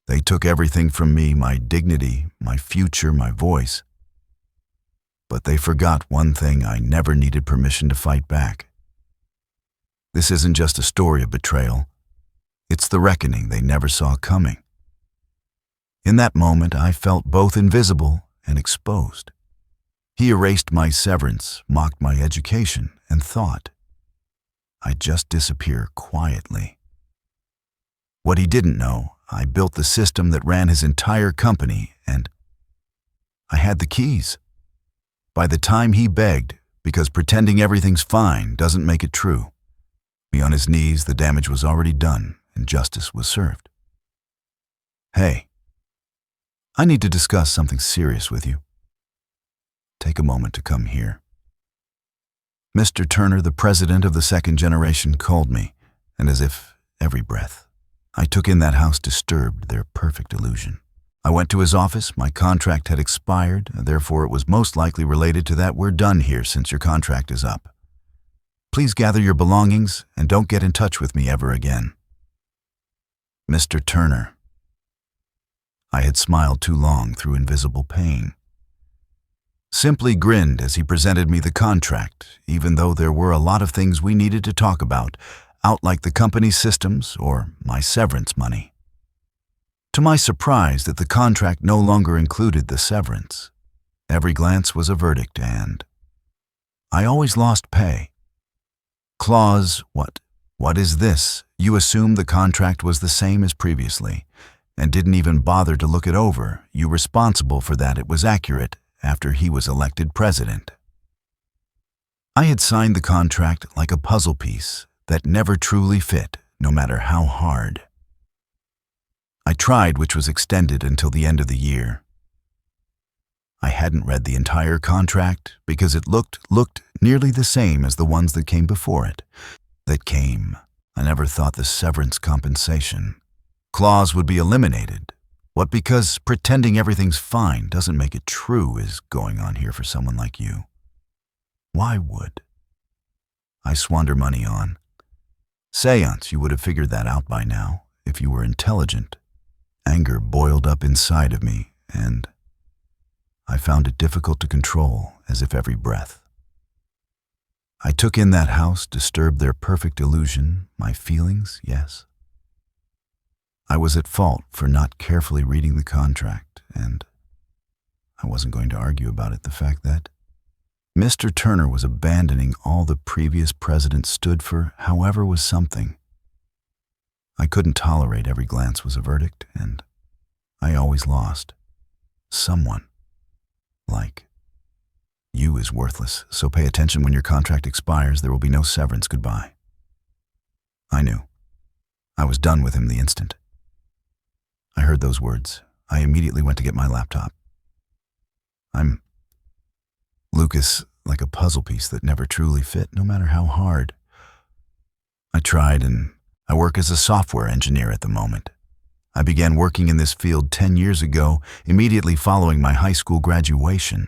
They took everything from me, my dignity, my future, my voice. But they forgot one thing: I never needed permission to fight back. This isn't just a story of betrayal. It's the reckoning they never saw coming. In that moment, I felt both invisible and exposed. He erased my severance, mocked my education, and thought I'd just disappear quietly. What he didn't know, I built the system that ran his entire company, and I had the keys. By the time he begged, because pretending everything's fine doesn't make it true, me on his knees, the damage was already done and justice was served. Hey, I need to discuss something serious with you. Take a moment to come here. Mr. Turner, the president of the second generation, called me, and as if every breath I took in that house disturbed their perfect illusion. I went to his office. My contract had expired, therefore it was most likely related to that. We're done here since your contract is up. Please gather your belongings and don't get in touch with me ever again. Mr. Turner. I had smiled too long through invisible pain. Simply grinned as he presented me the contract, even though there were a lot of things we needed to talk about, out like the company's systems or my severance money. To my surprise, that the contract no longer included the severance. Every glance was a verdict, and I always lost pay. Clause, what is this? You assume the contract was the same as previously, and didn't even bother to look it over. You responsible for that. It was accurate after he was elected president. I had signed the contract like a puzzle piece that never truly fit, no matter how hard. I tried, which was extended until the end of the year. I hadn't read the entire contract because it looked nearly the same as the ones that came before it. I never thought the severance compensation clause would be eliminated. What because pretending everything's fine doesn't make it true is going on here for someone like you? Why would I squander money on seance? You would have figured that out by now if you were intelligent. Anger boiled up inside of me, and I found it difficult to control, as if every breath I took in that house disturbed their perfect illusion. My feelings, yes. I was at fault for not carefully reading the contract, and I wasn't going to argue about it. The fact that Mr. Turner was abandoning all the previous president stood for, however, was something. I couldn't tolerate every glance was a verdict, and I always lost. Someone like you is worthless, so pay attention. When your contract expires, there will be no severance. Goodbye. I knew. I was done with him the instant I heard those words. I immediately went to get my laptop. I'm Lucas, like a puzzle piece that never truly fit, no matter how hard I tried, and I work as a software engineer at the moment. I began working in this field 10 years ago, immediately following my high school graduation,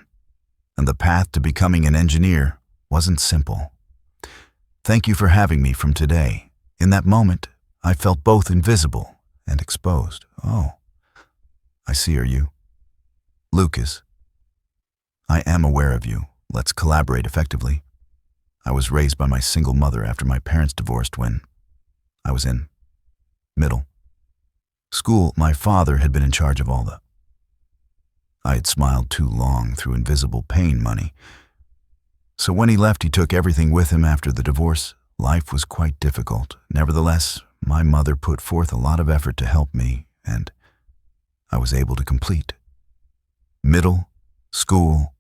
and the path to becoming an engineer wasn't simple. Thank you for having me from today. In that moment, I felt both invisible and exposed. Oh, I see. Are you Lucas? I am aware of you. Let's collaborate effectively. I was raised by my single mother after my parents divorced when I was in middle school. My father had been in charge of all I had smiled too long through invisible pain money. So when he left, he took everything with him after the divorce. Life was quite difficult. Nevertheless, my mother put forth a lot of effort to help me, and I was able to complete middle school.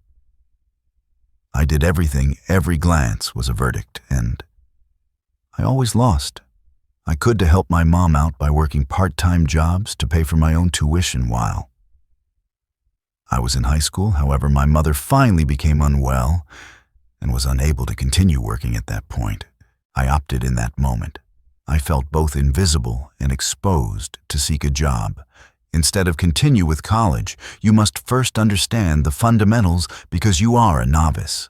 I did everything. Every glance was a verdict, and I always lost. I could to help my mom out by working part-time jobs to pay for my own tuition while I was in high school. However, my mother finally became unwell and was unable to continue working at that point. I opted in that moment. I felt both invisible and exposed to seek a job. Instead of continue with college, you must first understand the fundamentals because you are a novice.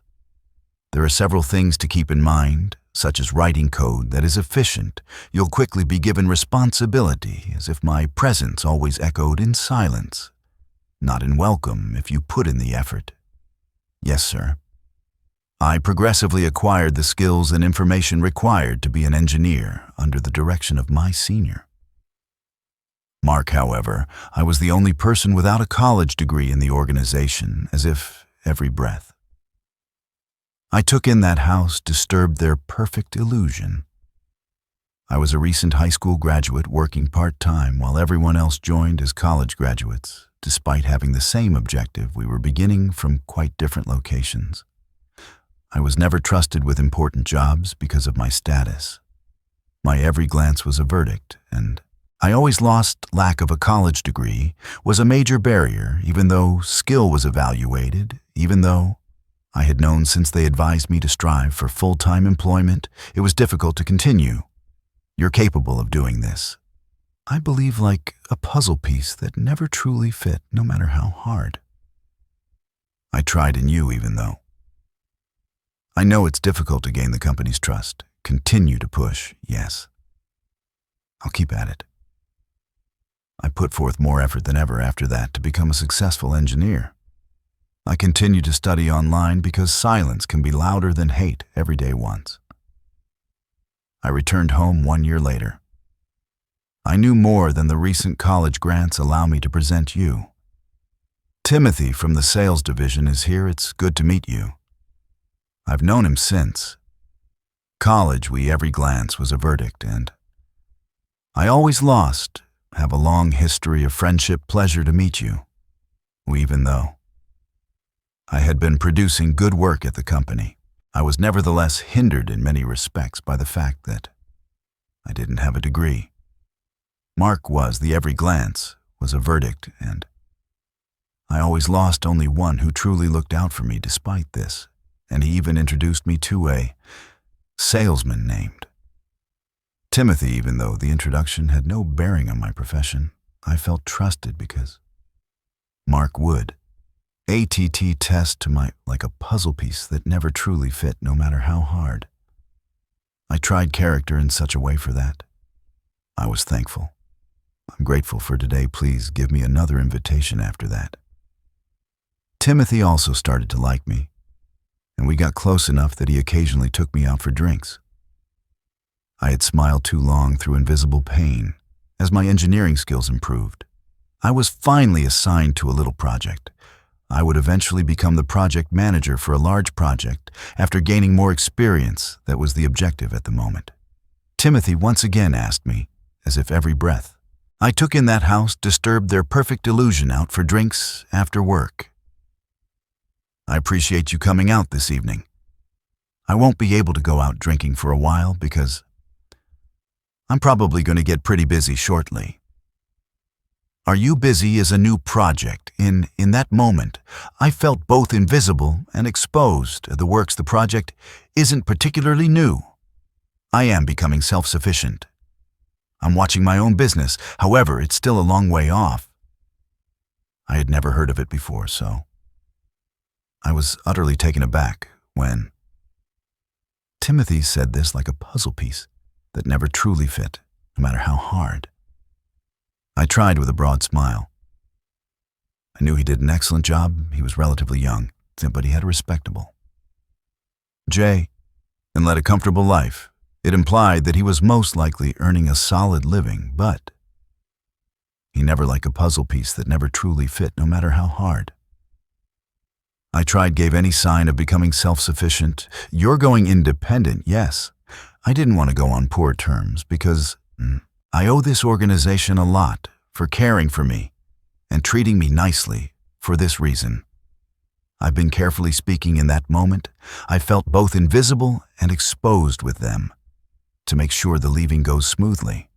There are several things to keep in mind. such as writing code that is efficient, you'll quickly be given responsibility, as if my presence always echoed in silence, not in welcome if you put in the effort. Yes, sir. I progressively acquired the skills and information required to be an engineer under the direction of my senior. Mark, however, I was the only person without a college degree in the organization, as if every breath I took in that house disturbed their perfect illusion. I was a recent high school graduate working part-time while everyone else joined as college graduates. Despite having the same objective, we were beginning from quite different locations. I was never trusted with important jobs because of my status. My every glance was a verdict, and I always lost lack of a college degree was a major barrier, even though skill was evaluated, even though I had known since they advised me to strive for full-time employment, it was difficult to continue. You're capable of doing this. I believe like a puzzle piece that never truly fit, no matter how hard. I tried in you, even though. I know it's difficult to gain the company's trust. Continue to push, yes. I'll keep at it. I put forth more effort than ever after that to become a successful engineer. I continued to study online because silence can be louder than hate every day once. I returned home 1 year later. I knew more than the recent college grants allow me to present you. Timothy from the sales division is here. It's good to meet you. I've known him since. College, every glance was a verdict, and I always lost. Have a long history of friendship. Pleasure to meet you. Even though I had been producing good work at the company, I was nevertheless hindered in many respects by the fact that I didn't have a degree. Mark was, the every glance was a verdict, and I always lost only one who truly looked out for me despite this, and he even introduced me to a salesman named Timothy. Even though the introduction had no bearing on my profession, I felt trusted because Mark would ATT test to my like a puzzle piece that never truly fit, no matter how hard. I tried character in such a way for that. I was thankful. I'm grateful for today. Please give me another invitation after that. Timothy also started to like me, and we got close enough that he occasionally took me out for drinks. I had smiled too long through invisible pain as my engineering skills improved. I was finally assigned to a little project. I would eventually become the project manager for a large project after gaining more experience. That was the objective at the moment. Timothy once again asked me, as if every breath I took in that house disturbed their perfect illusion, out for drinks after work. I appreciate you coming out this evening. I won't be able to go out drinking for a while because I'm probably going to get pretty busy shortly. Are you busy as a new project? In that moment, I felt both invisible and exposed. The project isn't particularly new. I am becoming self-sufficient. I'm watching my own business. However, it's still a long way off. I had never heard of it before, so I was utterly taken aback when Timothy said this like a puzzle piece that never truly fit, no matter how hard. I tried with a broad smile. I knew he did an excellent job. He was relatively young, but he had a respectable and led a comfortable life. It implied that he was most likely earning a solid living, but he never like a puzzle piece that never truly fit, no matter how hard. I tried, gave any sign of becoming self-sufficient. You're going independent, yes. I didn't want to go on poor terms because I owe this organization a lot for caring for me and treating me nicely for this reason. I've been carefully speaking in that moment. I felt both invisible and exposed with them to make sure the leaving goes smoothly.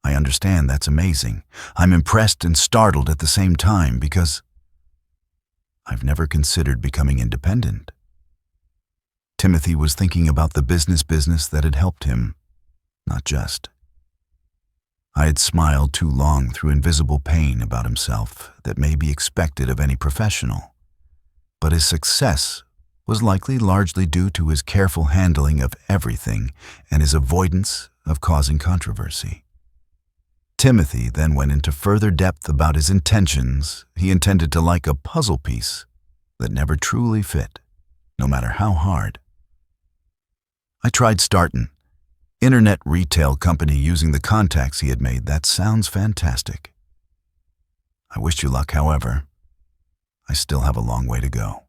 I understand that's amazing. I'm impressed and startled at the same time because I've never considered becoming independent. Timothy was thinking about the business that had helped him, not just. I had smiled too long through invisible pain about himself that may be expected of any professional, but his success was likely largely due to his careful handling of everything and his avoidance of causing controversy. Timothy then went into further depth about his intentions. He intended to like a puzzle piece that never truly fit, no matter how hard. I tried starting internet retail company using the contacts he had made. That sounds fantastic. I wish you luck, however. I still have a long way to go.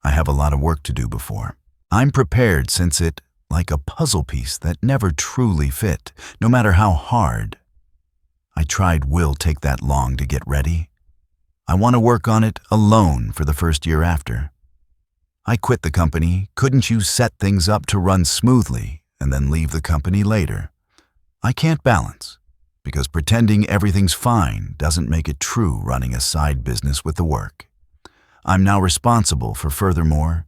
I have a lot of work to do before I'm prepared, since it, like a puzzle piece that never truly fit, no matter how hard I tried, will take that long to get ready. I want to work on it alone for the first year after. I quit the company. Couldn't you set things up to run smoothly and then leave the company later? I can't balance, because pretending everything's fine doesn't make it true running a side business with the work. I'm now responsible for. Furthermore,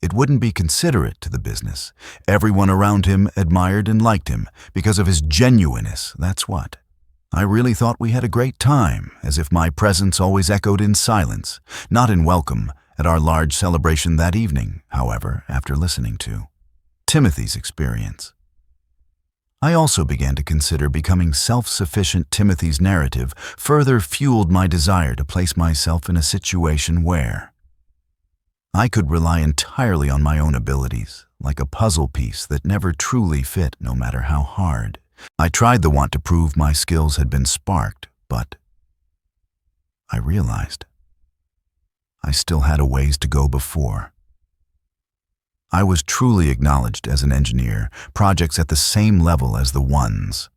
it wouldn't be considerate to the business. Everyone around him admired and liked him because of his genuineness, that's what. I really thought we had a great time, as if my presence always echoed in silence, not in welcome, at our large celebration that evening, however, after listening to Timothy's experience. I also began to consider becoming self-sufficient. Timothy's narrative further fueled my desire to place myself in a situation where I could rely entirely on my own abilities, like a puzzle piece that never truly fit, no matter how hard. I tried the want to prove my skills had been sparked, but I realized I still had a ways to go before I was truly acknowledged as an engineer, projects at the same level as the ones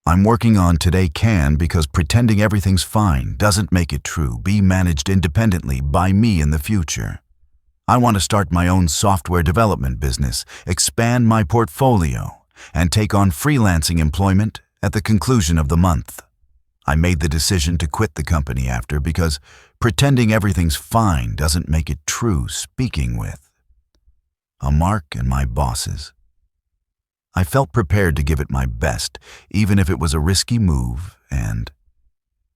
I'm working on today can, because pretending everything's fine doesn't make it true, be managed independently by me in the future. I want to start my own software development business, expand my portfolio, and take on freelancing employment at the conclusion of the month. I made the decision to quit the company after, because pretending everything's fine doesn't make it true. Speaking with Mark and my bosses, I felt prepared to give it my best, even if it was a risky move, and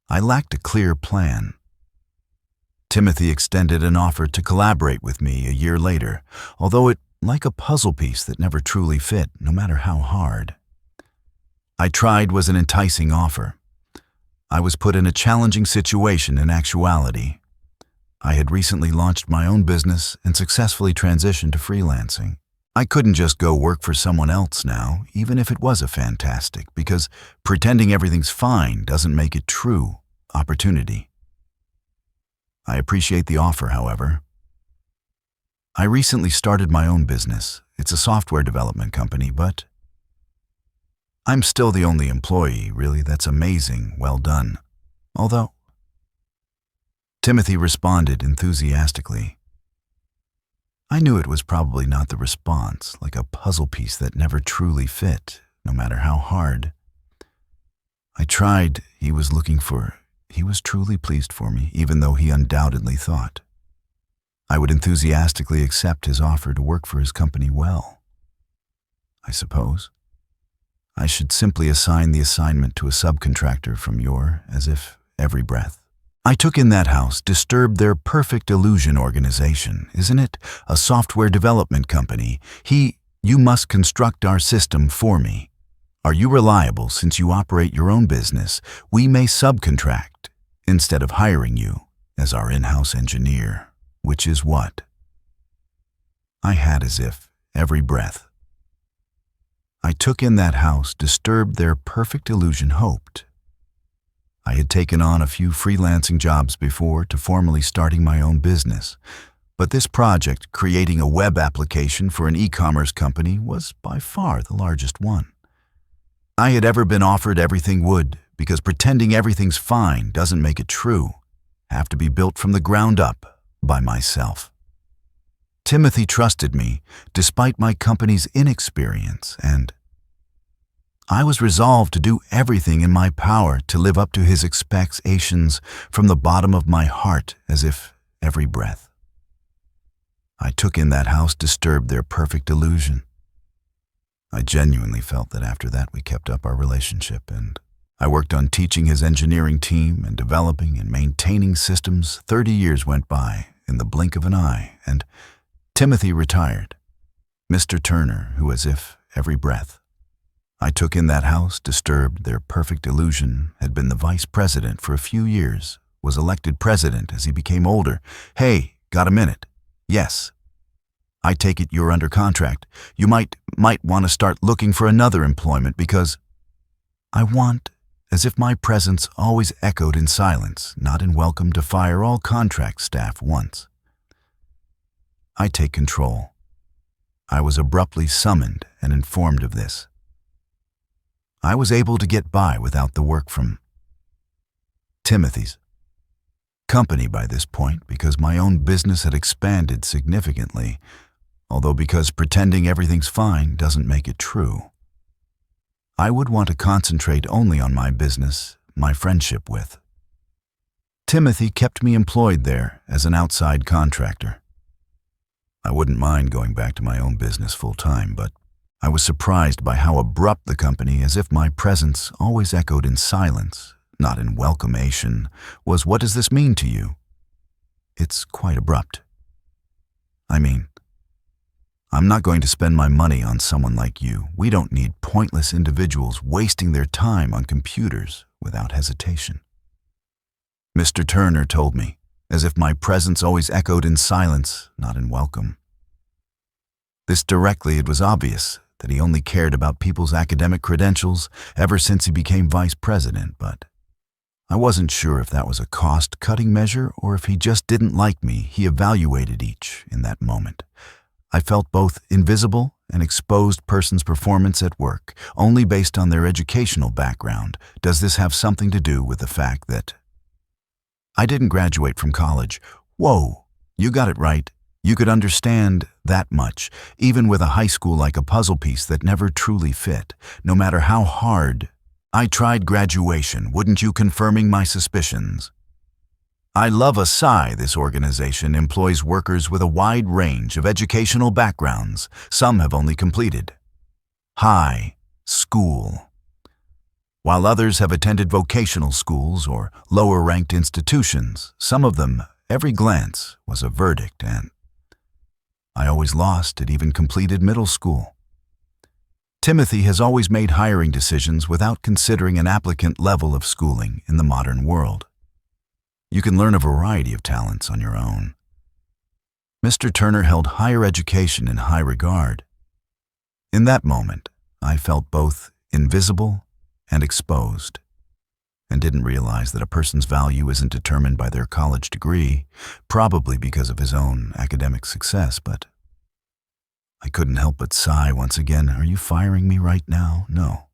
I lacked a clear plan. Timothy extended an offer to collaborate with me a year later, although it, like a puzzle piece that never truly fit, no matter how hard I tried, was an enticing offer. I was put in a challenging situation. In actuality, I had recently launched my own business and successfully transitioned to freelancing. I couldn't just go work for someone else now, even if it was a fantastic, because pretending everything's fine doesn't make it true, opportunity. I appreciate the offer, however. I recently started my own business. It's a software development company, but I'm still the only employee. Really, that's amazing. Well done. Although, Timothy responded enthusiastically. I knew it was probably not the response, like a puzzle piece that never truly fit, no matter how hard I tried. He was truly pleased for me, even though he undoubtedly thought I would enthusiastically accept his offer to work for his company. Well, I suppose I should simply assign the assignment to a subcontractor from as if every breath I took in that house disturbed their perfect illusion organization. Isn't it? A software development company. You must construct our system for me. Are you reliable? Since you operate your own business, we may subcontract instead of hiring you as our in-house engineer, which is what I had, as if every breath I took in that house disturbed their perfect illusion. Hoped I had taken on a few freelancing jobs before to formally starting my own business, but this project, creating a web application for an e-commerce company, was by far the largest one I had ever been offered. Everything would, because pretending everything's fine doesn't make it true, have to be built from the ground up by myself. Timothy trusted me despite my company's inexperience, and I was resolved to do everything in my power to live up to his expectations from the bottom of my heart, as if every breath I took in that house disturbed their perfect illusion. I genuinely felt that after that we kept up our relationship, and I worked on teaching his engineering team and developing and maintaining systems. 30 years went by, in the blink of an eye, and Timothy retired. Mr. Turner, who as if every breath I took in that house disturbed their perfect illusion, had been the vice president for a few years, was elected president as he became older. Hey, got a minute? Yes. I take it you're under contract. You might want to start looking for another employment because I want, as if my presence always echoed in silence, not in welcome, to fire all contract staff once. I take control. I was abruptly summoned and informed of this. I was able to get by without the work from Timothy's company by this point because my own business had expanded significantly, although because pretending everything's fine doesn't make it true. I would want to concentrate only on my business, my friendship with. Timothy kept me employed there as an outside contractor. I wouldn't mind going back to my own business full-time, but I was surprised by how abrupt the company, as if my presence always echoed in silence, not in welcomation, was. What does this mean to you? It's quite abrupt. I mean, I'm not going to spend my money on someone like you. We don't need pointless individuals wasting their time on computers without hesitation. Mr. Turner told me, as if my presence always echoed in silence, not in welcome. This directly, it was obvious that he only cared about people's academic credentials ever since he became vice president, but I wasn't sure if that was a cost-cutting measure or if he just didn't like me. He evaluated each in that moment. I felt both invisible and exposed person's performance at work, only based on their educational background. Does this have something to do with the fact that I didn't graduate from college? Whoa, you got it right. You could understand that much, even with a high school like a puzzle piece that never truly fit, no matter how hard I tried graduation. Wouldn't you, confirming my suspicions? I love a sigh. This organization employs workers with a wide range of educational backgrounds. Some have only completed high school, while others have attended vocational schools or lower-ranked institutions. Some of them, every glance was a verdict, and I always lost at even completed middle school. Timothy has always made hiring decisions without considering an applicant level of schooling in the modern world. You can learn a variety of talents on your own. Mr. Turner held higher education in high regard. In that moment, I felt both invisible and exposed, and didn't realize that a person's value isn't determined by their college degree, probably because of his own academic success, but I couldn't help but sigh once again. Are you firing me right now? No.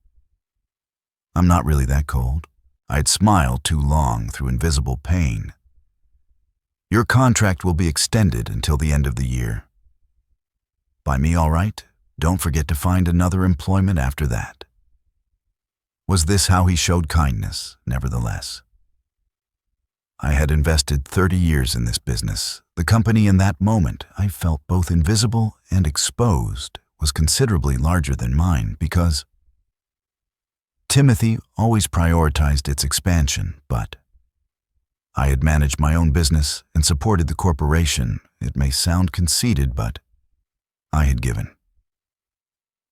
I'm not really that cold. I'd smiled too long through invisible pain. Your contract will be extended until the end of the year. By me, all right? Don't forget to find another employment after that. Was this how he showed kindness, nevertheless? I had invested 30 years in this business. The company in that moment, I felt both invisible and exposed, was considerably larger than mine because Timothy always prioritized its expansion, but I had managed my own business and supported the corporation. It may sound conceited, but I had given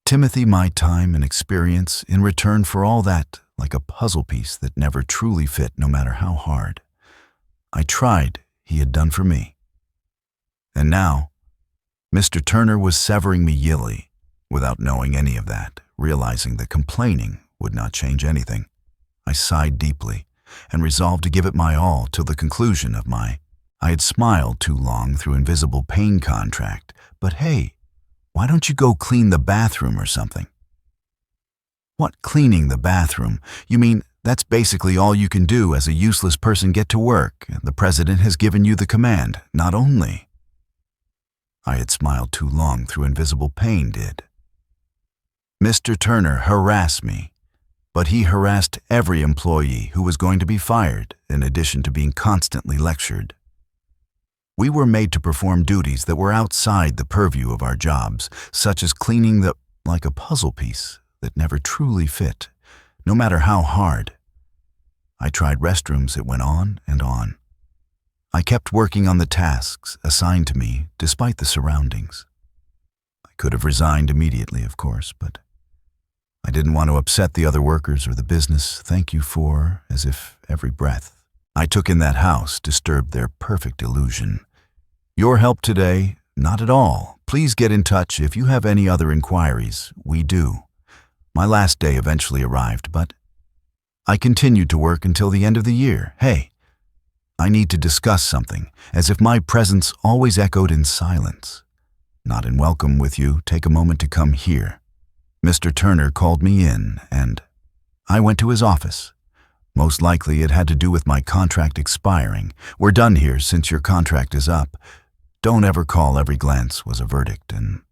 Timothy my time and experience in return for all that, like a puzzle piece that never truly fit, no matter how hard I tried, he had done for me. And now, Mr. Turner was severing me yearly, without knowing any of that, realizing that complaining would not change anything. I sighed deeply and resolved to give it my all till the conclusion of I had smiled too long through invisible pain contract, but hey, why don't you go clean the bathroom or something? What, cleaning the bathroom? You mean that's basically all you can do as a useless person? Get to work, and the president has given you the command. Not only I had smiled too long through invisible pain did Mr. Turner harass me, but he harassed every employee who was going to be fired, in addition to being constantly lectured. We were made to perform duties that were outside the purview of our jobs, such as cleaning like a puzzle piece that never truly fit, no matter how hard I tried restrooms. It went on and on. I kept working on the tasks assigned to me despite the surroundings. I could have resigned immediately, of course, but I didn't want to upset the other workers or the business. Thank you for, as if every breath I took in that house disturbed their perfect illusion. Your help today? Not at all. Please get in touch if you have any other inquiries. We do. My last day eventually arrived, but I continued to work until the end of the year. Hey, I need to discuss something, as if my presence always echoed in silence. Not in welcome with you. Take a moment to come here. Mr. Turner called me in, and I went to his office. Most likely it had to do with my contract expiring. We're done here since your contract is up. Don't ever call every glance was a verdict, and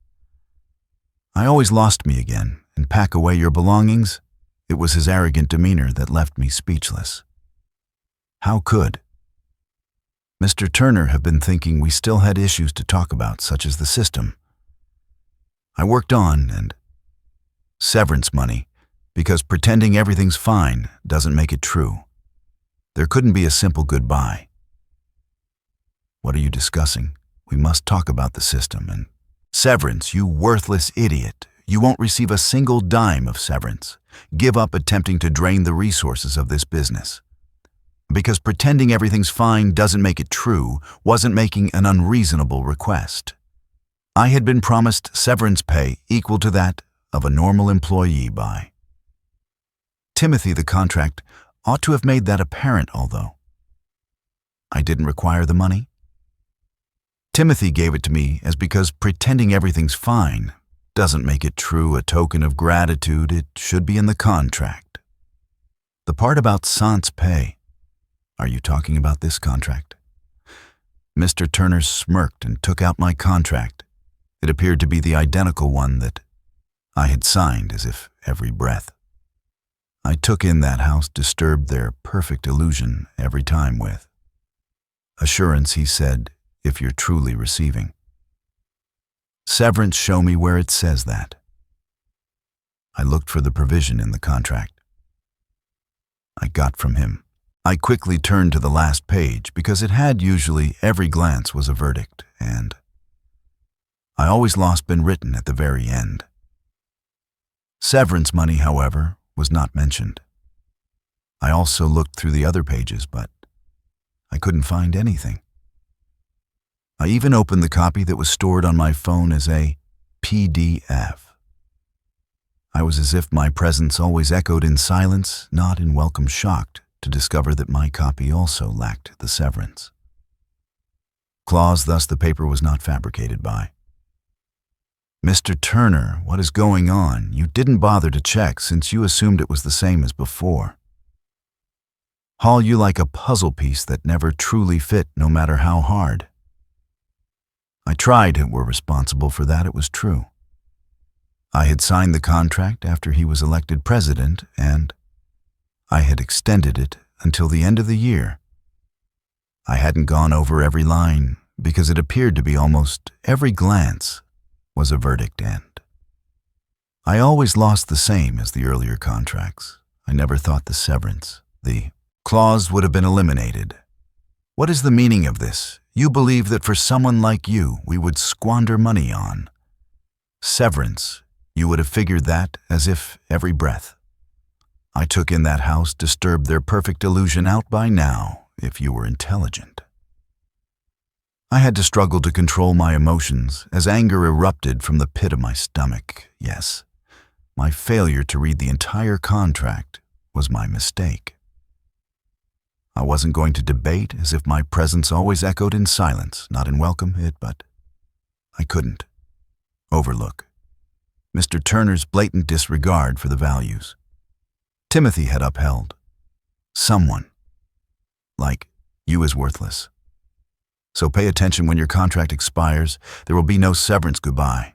I always lost me again and pack away your belongings. It was his arrogant demeanor that left me speechless. How could Mr. Turner have been thinking we still had issues to talk about, such as the system? I worked on, and severance money, because pretending everything's fine doesn't make it true. There couldn't be a simple goodbye. What are you discussing? We must talk about the system and severance, you worthless idiot. You won't receive a single dime of severance. Give up attempting to drain the resources of this business. Because pretending everything's fine doesn't make it true wasn't making an unreasonable request. I had been promised severance pay equal to that of a normal employee by Timothy. The contract ought to have made that apparent, although I didn't require the money. Timothy gave it to me as because pretending everything's fine doesn't make it true. A token of gratitude, it should be in the contract. The part about sans pay, are you talking about this contract? Mr. Turner smirked and took out my contract. It appeared to be the identical one that I had signed, as if every breath I took in that house disturbed their perfect illusion every time with assurance. He said, if you're truly receiving severance, show me where it says that. I looked for the provision in the contract I got from him. I quickly turned to the last page because it had usually every glance was a verdict, and I always lost been written at the very end. Severance money, however, was not mentioned. I also looked through the other pages, but I couldn't find anything. I even opened the copy that was stored on my phone as a PDF. I was as if my presence always echoed in silence, not in welcome, shocked to discover that my copy also lacked the severance clause. Thus, the paper was not fabricated by Mr. Turner. What is going on? You didn't bother to check since you assumed it was the same as before. Haul you like a puzzle piece that never truly fit, no matter how hard. I tried and were responsible for that. It was true. I had signed the contract after he was elected president, and I had extended it until the end of the year. I hadn't gone over every line because it appeared to be almost every glance was a verdict, and I always lost the same as the earlier contracts. I never thought the severance, the clause, would have been eliminated. What is the meaning of this? You believe that for someone like you, we would squander money on severance. You would have figured that as if every breath I took in that house disturbed their perfect illusion out by now, if you were intelligent. I had to struggle to control my emotions as anger erupted from the pit of my stomach. Yes, my failure to read the entire contract was my mistake. I wasn't going to debate as if my presence always echoed in silence, not in welcome it, but I couldn't overlook Mr. Turner's blatant disregard for the values Timothy had upheld. Someone like you is worthless. So pay attention when your contract expires. There will be no severance. Goodbye.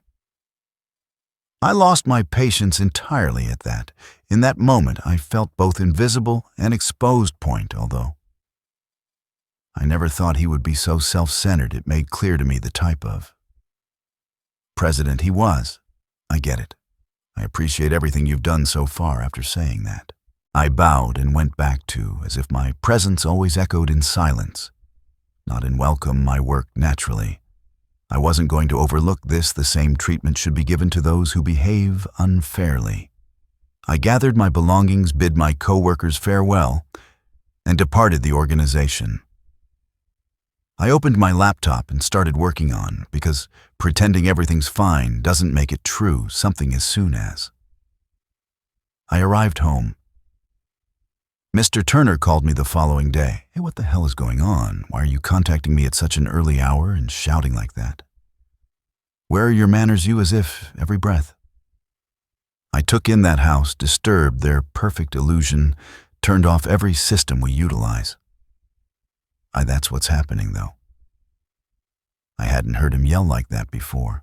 I lost my patience entirely at that. In that moment, I felt both invisible and exposed point, although I never thought he would be so self-centered. It made clear to me the type of president he was. I get it. I appreciate everything you've done so far. After saying that, I bowed and went back to as if my presence always echoed in silence, not in welcome, my work naturally. I wasn't going to overlook this. The same treatment should be given to those who behave unfairly. I gathered my belongings, bid my co-workers farewell, and departed the organization. I opened my laptop and started working on, because pretending everything's fine doesn't make it true, something as soon as. I arrived home. Mr. Turner called me the following day. Hey, what the hell is going on? Why are you contacting me at such an early hour and shouting like that? Where are your manners, you, as if, every breath? I took in that house, disturbed their perfect illusion, turned off every system we utilize. That's what's happening, though. I hadn't heard him yell like that before.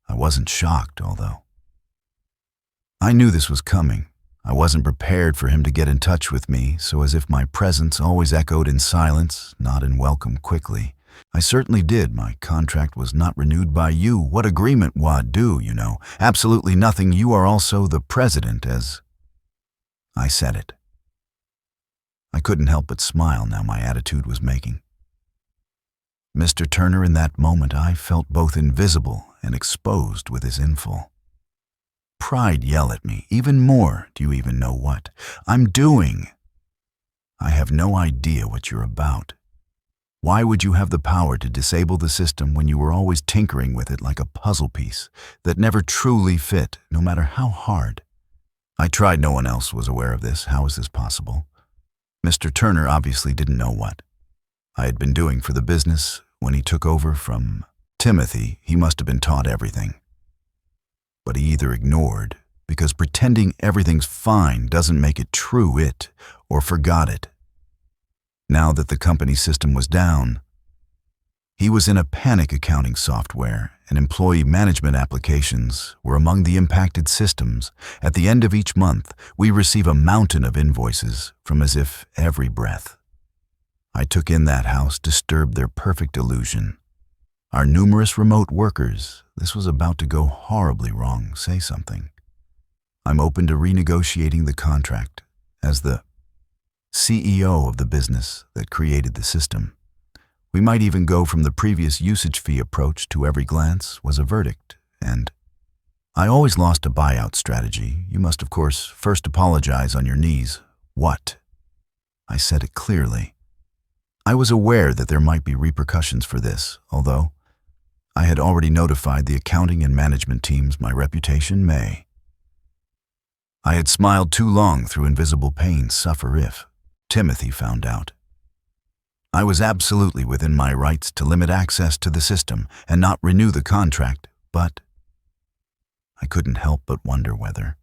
I wasn't shocked, although. I knew this was coming. I wasn't prepared for him to get in touch with me, so as if my presence always echoed in silence, not in welcome quickly. I certainly did. My contract was not renewed by you. What agreement would do, you know? Absolutely nothing. You are also the president, as I said it. I couldn't help but smile now my attitude was making. Mr. Turner, in that moment, I felt both invisible and exposed with his info. Pride yell at me, even more. Do you even know what I'm doing? I have no idea what you're about. Why would you have the power to disable the system when you were always tinkering with it like a puzzle piece that never truly fit, no matter how hard? I tried. No one else was aware of this. How is this possible? Mr. Turner obviously didn't know what I had been doing for the business when he took over from Timothy. He must have been taught everything. But he either ignored, because pretending everything's fine doesn't make it true, or forgot it. Now that the company system was down, he was in a panic. Accounting software and employee management applications were among the impacted systems. At the end of each month, we receive a mountain of invoices from as if every breath. I took in that house, disturbed their perfect illusion. Our numerous remote workers, this was about to go horribly wrong. Say something. I'm open to renegotiating the contract as the CEO of the business that created the system. We might even go from the previous usage fee approach to every glance was a verdict, and I always lost a buyout strategy. You must, of course, first apologize on your knees. What? I said it clearly. I was aware that there might be repercussions for this, although I had already notified the accounting and management teams. My reputation may. I had smiled too long through invisible pain. Suffer if Timothy found out. I was absolutely within my rights to limit access to the system and not renew the contract, but I couldn't help but wonder whether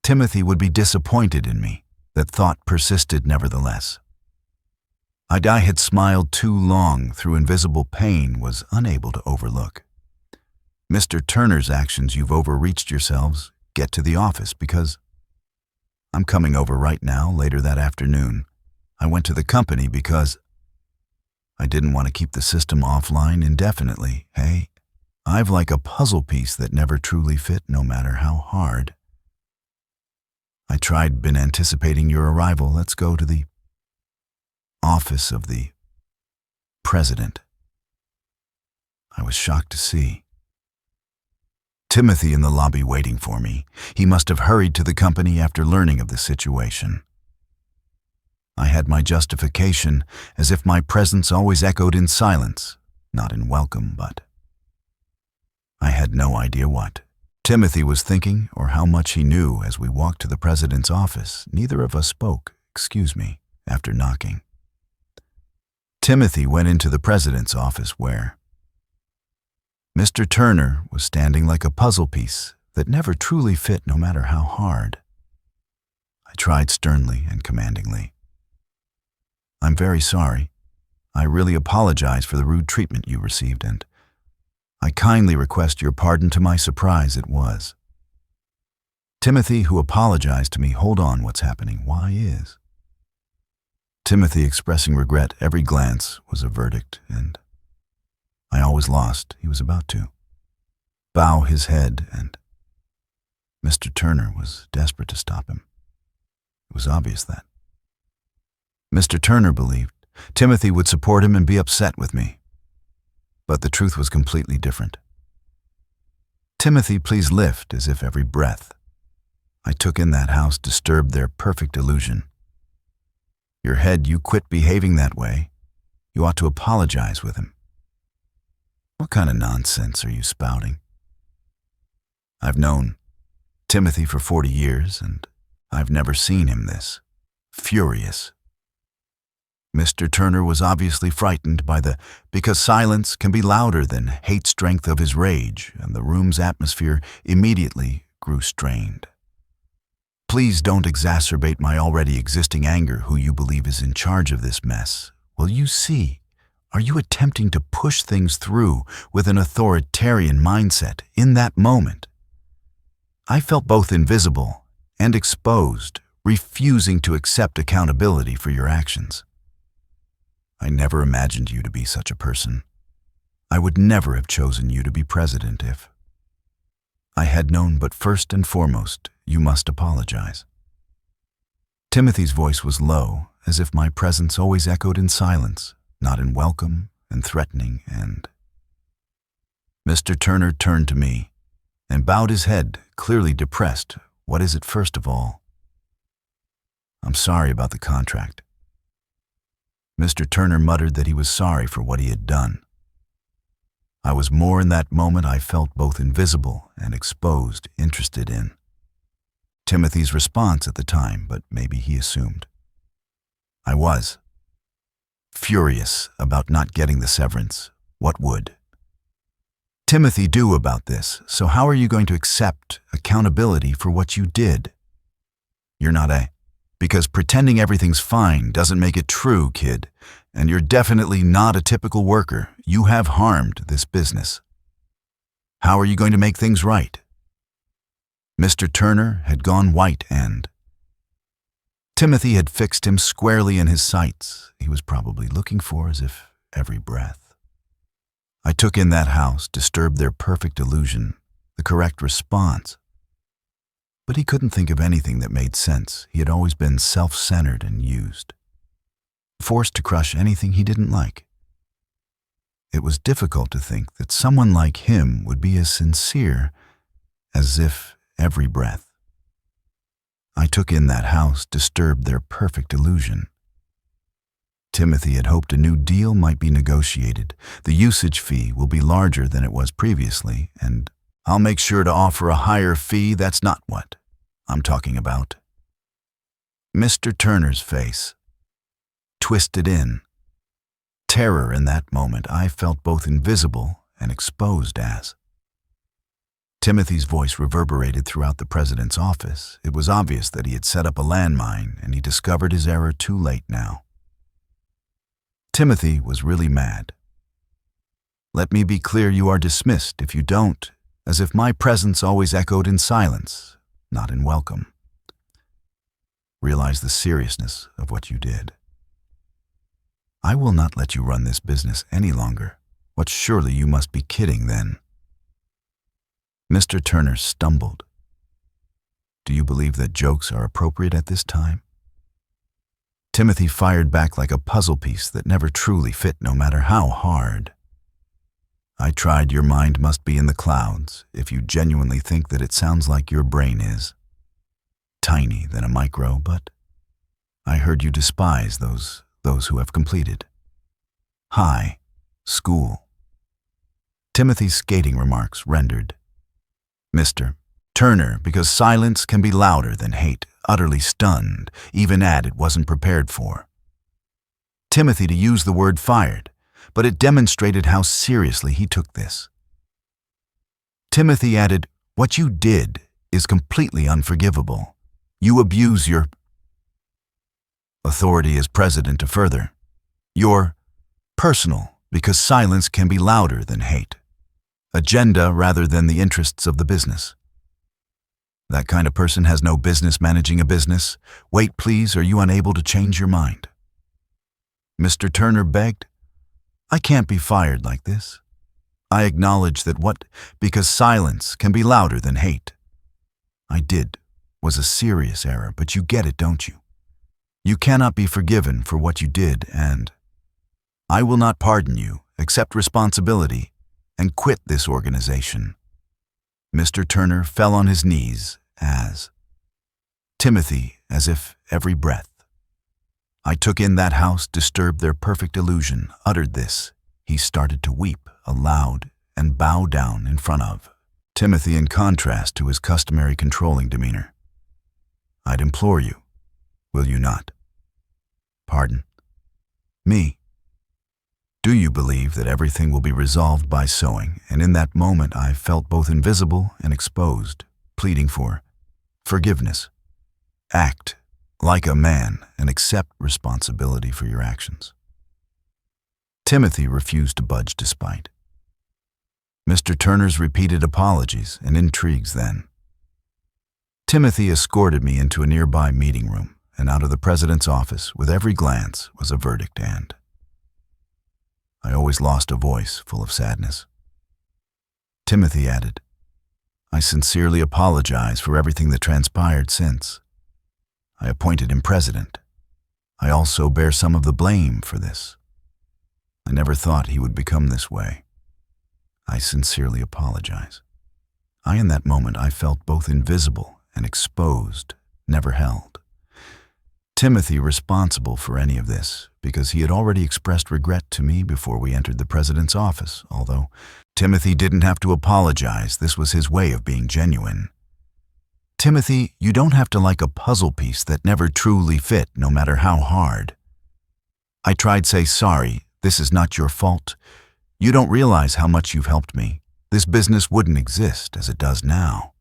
Timothy would be disappointed in me. That thought persisted nevertheless. I had smiled too long through invisible pain, was unable to overlook. Mr. Turner's actions. You've overreached yourselves. Get to the office, because I'm coming over right now, later that afternoon. I went to the company because I didn't want to keep the system offline indefinitely. Hey, I've like a puzzle piece that never truly fit, no matter how hard. I tried. Been anticipating your arrival. Let's go to the office of the president. I was shocked to see Timothy in the lobby waiting for me. He must have hurried to the company after learning of the situation. I had my justification, as if my presence always echoed in silence, not in welcome, but I had no idea what Timothy was thinking or how much he knew. As we walked to the president's office, neither of us spoke. Excuse me, after knocking. Timothy went into the president's office where Mr. Turner was standing like a puzzle piece that never truly fit, no matter how hard. I tried sternly and commandingly. I'm very sorry. I really apologize for the rude treatment you received, and I kindly request your pardon. To my surprise, it was Timothy who apologized to me. Hold on, what's happening? Why is Timothy expressing regret? Every glance was a verdict, and I always lost. He was about to bow his head, and Mr. Turner was desperate to stop him. It was obvious that Mr. Turner believed Timothy would support him and be upset with me. But the truth was completely different. Timothy, please lift, as if every breath I took in that house disturbed their perfect illusion. Your head, you quit behaving that way. You ought to apologize with him. What kind of nonsense are you spouting? I've known Timothy for 40 years, and I've never seen him this furious. Mr. Turner was obviously frightened by the because silence can be louder than hate strength of his rage, and the room's atmosphere immediately grew strained. Please don't exacerbate my already existing anger. Who you believe is in charge of this mess? Will you see? Are you attempting to push things through with an authoritarian mindset in that moment? I felt both invisible and exposed, refusing to accept accountability for your actions. I never imagined you to be such a person. I would never have chosen you to be president if I had known, but first and foremost, you must apologize. Timothy's voice was low, as if my presence always echoed in silence, not in welcome and threatening and... Mr. Turner turned to me and bowed his head, clearly depressed. What is it, first of all? I'm sorry about the contract. Mr. Turner muttered that he was sorry for what he had done. I was more in that moment. I felt both invisible and exposed, interested in Timothy's response at the time, but maybe he assumed. I was furious about not getting the severance. What would Timothy do about this? So how are you going to accept accountability for what you did? You're not because pretending everything's fine doesn't make it true, kid. And you're definitely not a typical worker. You have harmed this business. How are you going to make things right? Mr. Turner had gone white and Timothy had fixed him squarely in his sights. He was probably looking for as if every breath I took in that house disturbed their perfect illusion, the correct response. But he couldn't think of anything that made sense. He had always been self-centered and used, forced to crush anything he didn't like. It was difficult to think that someone like him would be as sincere as if every breath I took in that house disturbed their perfect illusion. Timothy had hoped a new deal might be negotiated. The usage fee will be larger than it was previously, and I'll make sure to offer a higher fee. That's not what I'm talking about. Mr. Turner's face twisted in terror. In that moment, I felt both invisible and exposed as Timothy's voice reverberated throughout the president's office. It was obvious that he had set up a landmine, and he discovered his error too late now. Timothy was really mad. Let me be clear, you are dismissed if you don't, as if my presence always echoed in silence, not in welcome. Realize the seriousness of what you did. I will not let you run this business any longer. What, surely you must be kidding then. Mr. Turner stumbled. Do you believe that jokes are appropriate at this time? Timothy fired back like a puzzle piece that never truly fit, no matter how hard I tried. Your mind must be in the clouds if you genuinely think that it sounds like your brain is tiny than a micro, but I heard you despise those who have completed high school. Timothy's scathing remarks rendered Mr. Turner, because silence can be louder than hate, utterly stunned, even it wasn't prepared for Timothy to use the word fired, but it demonstrated how seriously he took this. Timothy added, what you did is completely unforgivable. You abuse your authority as president to further your personal, because silence can be louder than hate, agenda rather than the interests of the business. That kind of person has no business managing a business. Wait, please, are you unable to change your mind? Mr. Turner begged. I can't be fired like this. I acknowledge that because silence can be louder than hate I did was a serious error, but you get it, don't you? You cannot be forgiven for what you did, and I will not pardon you, accept responsibility, and quit this organization." Mr. Turner fell on his knees Timothy, as if every breath I took in that house disturbed their perfect illusion, uttered this. He started to weep aloud and bow down in front of Timothy in contrast to his customary controlling demeanor. "I'd implore you, will you not? Pardon me. Do you believe that everything will be resolved by sewing?" And in that moment I felt both invisible and exposed, pleading for forgiveness. "Act like a man and accept responsibility for your actions." Timothy refused to budge despite Mr. Turner's repeated apologies and intrigues then. Timothy escorted me into a nearby meeting room and out of the president's office. With every glance was a verdict, and I always lost a voice full of sadness. Timothy added, "I sincerely apologize for everything that transpired since I appointed him president. I also bear some of the blame for this. I never thought he would become this way. I sincerely apologize." In that moment, I felt both invisible and exposed, never held Timothy responsible for any of this, because he had already expressed regret to me before we entered the president's office. Although Timothy didn't have to apologize, this was his way of being genuine. "Timothy, you don't have to like a puzzle piece that never truly fit, no matter how hard. I tried to say sorry, this is not your fault. You don't realize how much you've helped me. This business wouldn't exist as it does now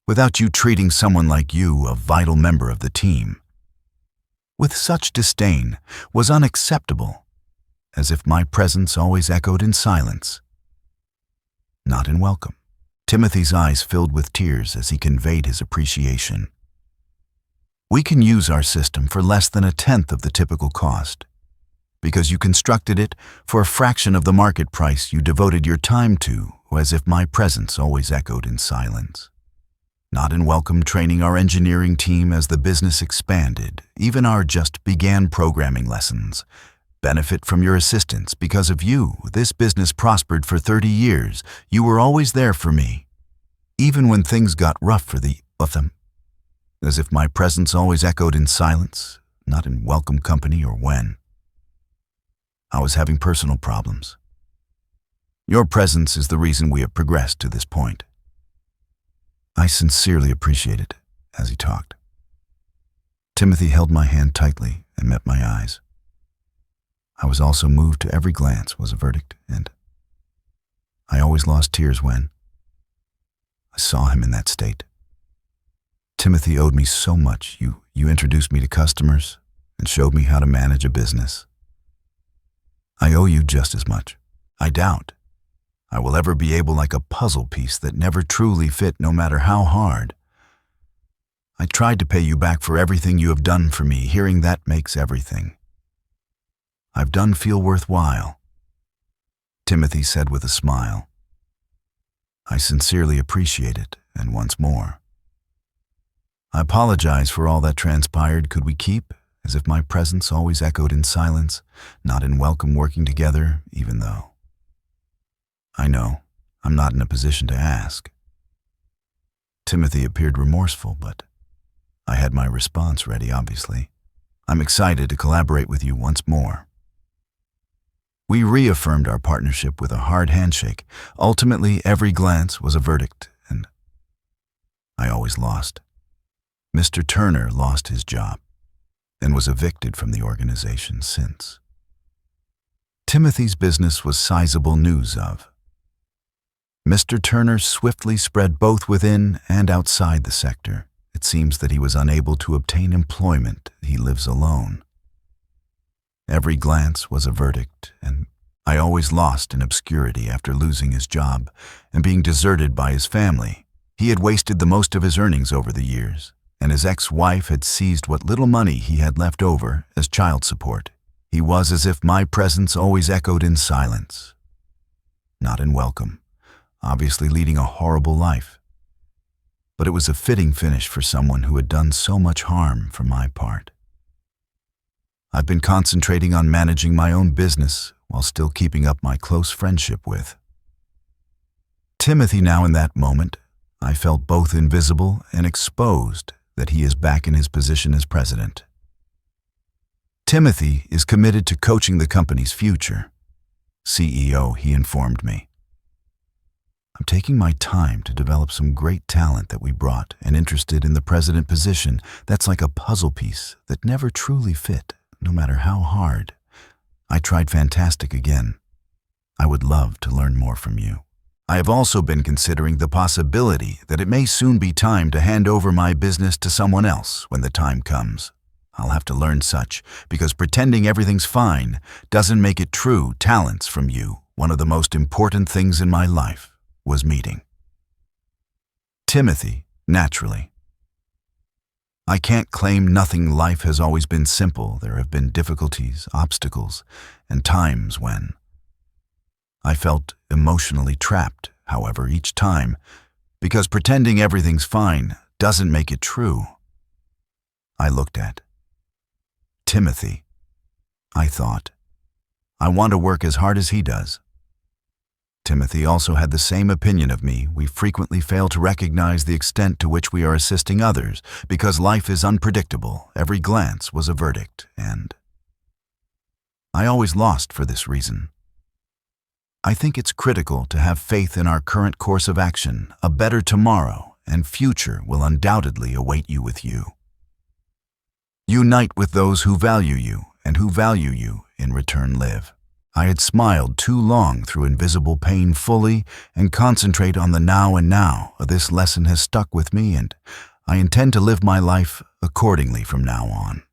without you treating someone like you, a vital member of the team, with such disdain was unacceptable, as if my presence always echoed in silence, not in welcome." Timothy's eyes filled with tears as he conveyed his appreciation. "We can use our system for less than a tenth of the typical cost, because you constructed it for a fraction of the market price you devoted your time to," as if my presence always echoed in silence, not in welcome. Training our engineering team as the business expanded, even our just began programming lessons, benefit from your assistance. Because of you, this business prospered for 30 years. You were always there for me, even when things got rough for them, as if my presence always echoed in silence, not in welcome company or when I was having personal problems. Your presence is the reason we have progressed to this point. I sincerely appreciate it. As he talked, Timothy held my hand tightly and met my eyes. I was also moved to every glance was a verdict, and I always lost tears when I saw him in that state. Timothy owed me so much. You introduced me to customers and showed me how to manage a business. I owe you just as much. I doubt I will ever be able like a puzzle piece that never truly fit, no matter how hard. I tried to pay you back for everything you have done for me. Hearing that makes everything I've done feel worthwhile," Timothy said with a smile. "I sincerely appreciate it, and once more, I apologize for all that transpired. Could we keep, as if my presence always echoed in silence, not in welcome working together, even though I know I'm not in a position to ask?" Timothy appeared remorseful, but I had my response ready, obviously. "I'm excited to collaborate with you once more." We reaffirmed our partnership with a hard handshake. Ultimately, every glance was a verdict, and I always lost. Mr. Turner lost his job and was evicted from the organization since. Timothy's business was sizable news of. Mr. Turner swiftly spread both within and outside the sector. It seems that he was unable to obtain employment. He lives alone. Every glance was a verdict, and I always lost in obscurity after losing his job and being deserted by his family. He had wasted the most of his earnings over the years, and his ex-wife had seized what little money he had left over as child support. He was as if my presence always echoed in silence, not in welcome, obviously leading a horrible life. But it was a fitting finish for someone who had done so much harm for my part. I've been concentrating on managing my own business while still keeping up my close friendship with Timothy. Now in that moment, I felt both invisible and exposed that he is back in his position as president. Timothy is committed to coaching the company's future. CEO, he informed me. I'm taking my time to develop some great talent that we brought and interested in the president position that's like a puzzle piece that never truly fit, no matter how hard. I tried fantastic again. I would love to learn more from you. I have also been considering the possibility that it may soon be time to hand over my business to someone else when the time comes. I'll have to learn such, because pretending everything's fine doesn't make it true. Talents from you, one of the most important things in my life, was meeting Timothy, naturally. I can't claim nothing. Life has always been simple. There have been difficulties, obstacles, and times when I felt emotionally trapped, however, each time, because pretending everything's fine doesn't make it true. I looked at Timothy. I thought, I want to work as hard as he does. Timothy also had the same opinion of me. We frequently fail to recognize the extent to which we are assisting others because life is unpredictable. Every glance was a verdict, and I always lost for this reason. I think it's critical to have faith in our current course of action. A better tomorrow and future will undoubtedly await you with you. Unite with those who value you, and who value you in return live. I had smiled too long through invisible pain fully and concentrate on the now and now. This lesson has stuck with me, and I intend to live my life accordingly from now on.